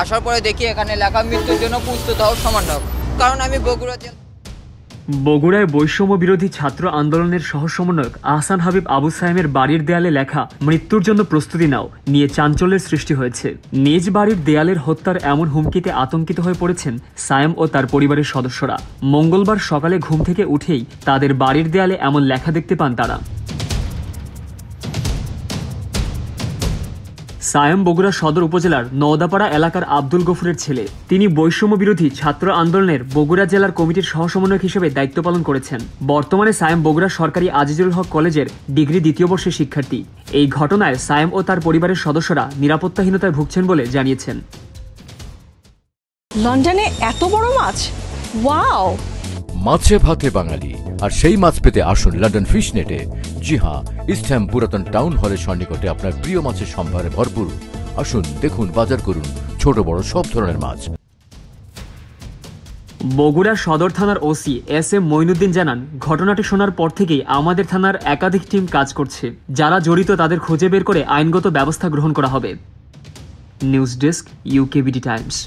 আসার পরে দেখি এখানে লেখা মৃত্যুর জন্য প্রস্তুত হওয়ার সমন্বয়ক। কারণ আমি বগুড়ায় বৈষম্য বিরোধী ছাত্র আন্দোলনের সহ সমন্বয়ক আহসান হাবিব আবু সায়েমের বাড়ির দেয়ালে লেখা মৃত্যুর জন্য প্রস্তুতি নাও নিয়ে চাঞ্চল্যের সৃষ্টি হয়েছে। নিজ বাড়ির দেয়ালের হত্যার এমন হুমকিতে আতঙ্কিত হয়ে পড়েছেন সায়েম ও তার পরিবারের সদস্যরা। মঙ্গলবার সকালে ঘুম থেকে উঠেই তাদের বাড়ির দেয়ালে এমন লেখা দেখতে পান তারা। সায়েম বগুড়া সদর উপজেলার নওদাপাড়া এলাকার আব্দুল গফুরের ছেলে। তিনি বৈষম্য বিরোধী ছাত্র আন্দোলনের বগুড়া জেলার কমিটির সহসমন্বয়ক হিসেবে দায়িত্ব পালন করেছেন। বর্তমানে সায়েম বগুড়া সরকারি আজিজুল হক কলেজের ডিগ্রি দ্বিতীয় বর্ষের শিক্ষার্থী। এই ঘটনায় সায়েম ও তার পরিবারের সদস্যরা নিরাপত্তাহীনতায় ভুগছেন বলে জানিয়েছেন। লন্ডনে এত বড় মাছ, ওয়াও! মাছে ভাতে বাঙালি, আর সেই মাছ পেতে আসুন লন্ডন ফিশ নেটে। জি হ্যাঁ, ইস্টহ্যাম পুরাতন টাউন হলের সন্নিকটে আপনার প্রিয় মাছের সম্ভারে ভরপুর। আসুন, দেখুন, বাজার করুন ছোট বড় সব ধরনের মাছ। বগুড়া সদর থানার ওসি এস এম মঈনুদ্দিন জানান, ঘটনাটি শোনার পর থেকেই আমাদের থানার একাধিক টিম কাজ করছে। যারা জড়িত তাদের খুঁজে বের করে আইনগত ব্যবস্থা গ্রহণ করা হবে। News desk, UKBD Times.